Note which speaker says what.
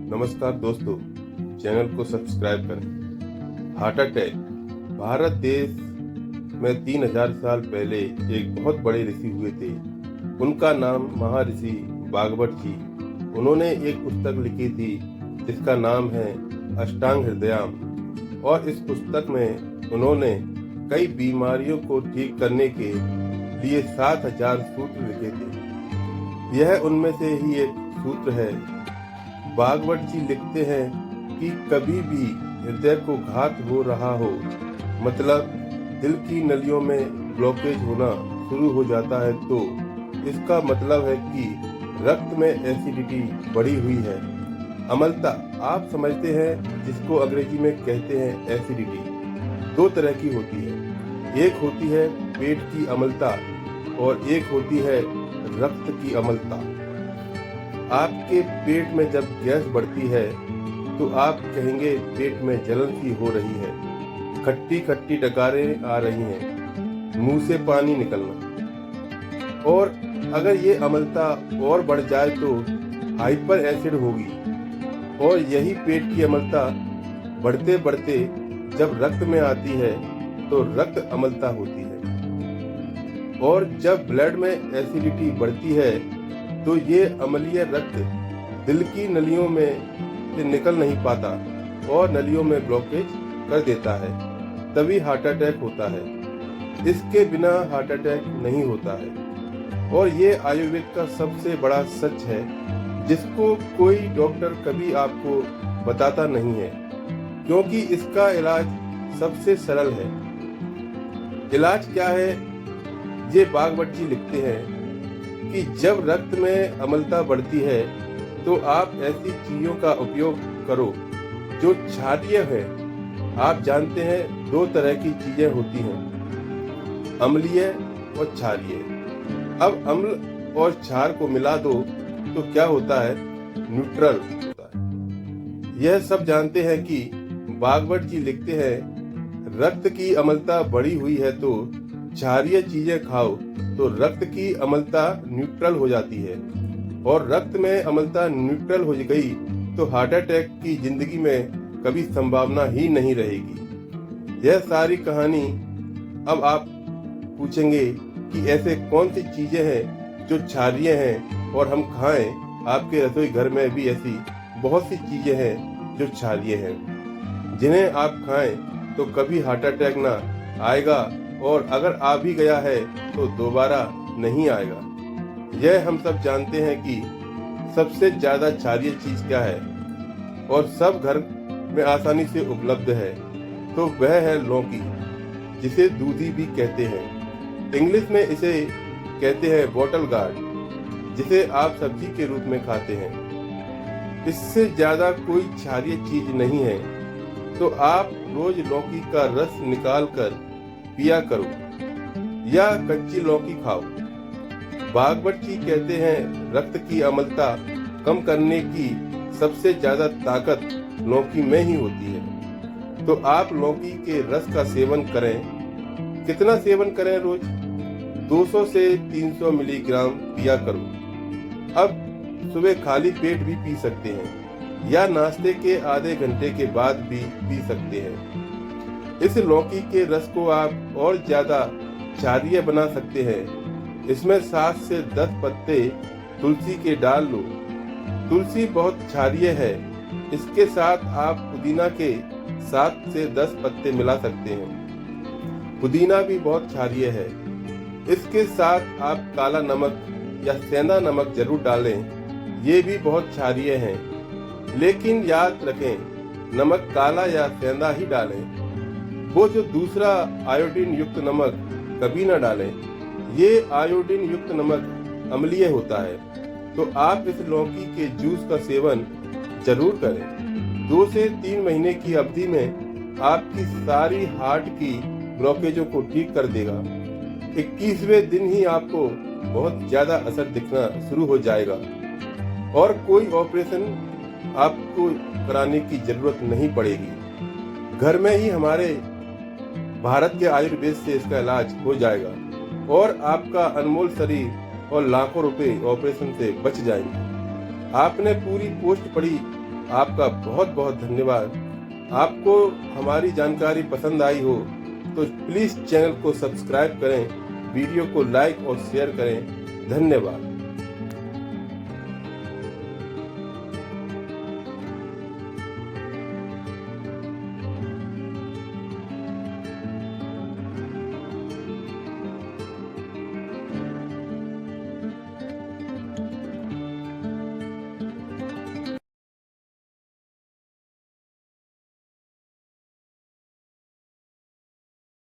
Speaker 1: नमस्कार दोस्तों, चैनल को सब्सक्राइब करें। हार्ट अटैक भारत देश में 3000 साल पहले एक बहुत बड़े ऋषि हुए थे। उनका नाम महर्षि भागवत जी। उन्होंने एक पुस्तक लिखी थी जिसका नाम है अष्टांग हृदयाम, और इस पुस्तक में उन्होंने कई बीमारियों को ठीक करने के लिए 7000 सूत्र लिखे थे। यह उनमें से ही एक सूत्र है। भागवत जी लिखते हैं कि कभी भी हृदय को घात हो रहा हो, मतलब दिल की नलियों में ब्लॉकेज होना शुरू हो जाता है, तो इसका मतलब है कि रक्त में एसिडिटी बढ़ी हुई है। अम्लता आप समझते हैं, जिसको अंग्रेजी में कहते हैं एसिडिटी। दो तरह की होती है, एक होती है पेट की अम्लता और एक होती है रक्त की अम्लता। आपके पेट में जब गैस बढ़ती है तो आप कहेंगे पेट में जलन सी हो रही है, खट्टी खट्टी डकारें आ रही हैं, मुंह से पानी निकलना। और अगर ये अम्लता और बढ़ जाए तो हाइपर एसिड होगी, और यही पेट की अम्लता बढ़ते बढ़ते जब रक्त में आती है तो रक्त अम्लता होती है। और जब ब्लड में एसिडिटी बढ़ती है तो ये अम्लीय रक्त दिल की नलियों में से निकल नहीं पाता और नलियों में ब्लॉकेज कर देता है, तभी हार्ट अटैक होता है। इसके बिना हार्ट अटैक नहीं होता है। और ये आयुर्वेद का सबसे बड़ा सच है, जिसको कोई डॉक्टर कभी आपको बताता नहीं है, क्योंकि इसका इलाज सबसे सरल है। इलाज क्या है, ये भागवत जी लिखते हैं कि जब रक्त में अम्लता बढ़ती है तो आप ऐसी चीजों का उपयोग करो जो क्षारीय है। आप जानते हैं दो तरह की चीजें होती हैं, अम्लीय और क्षारीय। अब अम्ल और क्षार को मिला दो तो क्या होता है, न्यूट्रल होता है। यह सब जानते हैं कि भागवत जी लिखते हैं रक्त की अम्लता बढ़ी हुई है तो क्षारीय चीजें खाओ तो रक्त की अम्लता न्यूट्रल हो जाती है, और रक्त में अम्लता न्यूट्रल हो गई तो हार्ट अटैक की जिंदगी में कभी संभावना ही नहीं रहेगी। यह सारी कहानी। अब आप पूछेंगे कि ऐसे कौन सी चीजें हैं जो क्षारीय हैं और हम खाएं। आपके रसोई घर में भी ऐसी बहुत सी चीजें हैं जो क्षारीय हैं, जिन्हें आप खाएं तो कभी हार्ट अटैक ना आएगा, और अगर आ भी गया है तो दोबारा नहीं आएगा। यह हम सब जानते हैं कि सबसे ज्यादा क्षारीय चीज क्या है, और सब घर में आसानी से उपलब्ध है, तो वह है लौकी, जिसे दूधी भी कहते हैं। इंग्लिश में इसे कहते हैं बॉटल गार्ड, जिसे आप सब्जी के रूप में खाते हैं। इससे ज्यादा कोई क्षारीय चीज नहीं है, तो आप रोज लौकी का रस निकाल कर पिया करो या कच्ची लौकी खाओ। भागवत जी कहते हैं रक्त की अम्लता कम करने की सबसे ज्यादा ताकत लौकी में ही होती है। तो आप लौकी के रस का सेवन करें। कितना सेवन करें, रोज 200 से 300 मिलीग्राम पिया करो। अब सुबह खाली पेट भी पी सकते हैं या नाश्ते के आधे घंटे के बाद भी पी सकते हैं। इस लौकी के रस को आप और ज्यादा क्षारीय बना सकते हैं। इसमें 7 से 10 पत्ते तुलसी के डाल लो। तुलसी बहुत क्षारीय है, इसके साथ आप पुदीना के 7 से 10 पत्ते मिला सकते हैं। पुदीना भी बहुत क्षारीय है, इसके साथ आप काला नमक या सेंधा नमक जरूर डालें, ये भी बहुत क्षारीय है। लेकिन याद रखें, नमक काला या सेंधा ही डालें, वो जो दूसरा आयोडीन युक्त नमक कभी न डालें। ये आयोडीन युक्त नमक अम्लीय होता है। तो आप इस लौकी के जूस का सेवन जरूर करें। 2 से 3 महीने की अवधि में आपकी सारी हार्ट की ब्लॉकेजों को ठीक कर देगा। 21वें दिन ही आपको बहुत ज्यादा असर दिखना शुरू हो जाएगा, और कोई ऑपरेशन आपको कराने की जरूरत नहीं पड़ेगी। घर में ही हमारे भारत के आयुर्वेद से इसका इलाज हो जाएगा, और आपका अनमोल शरीर और लाखों रुपए ऑपरेशन से बच जाएंगे। आपने पूरी पोस्ट पढ़ी आपका बहुत बहुत धन्यवाद। आपको हमारी जानकारी पसंद आई हो तो प्लीज़ चैनल को सब्सक्राइब करें, वीडियो को लाइक और शेयर करें। धन्यवाद।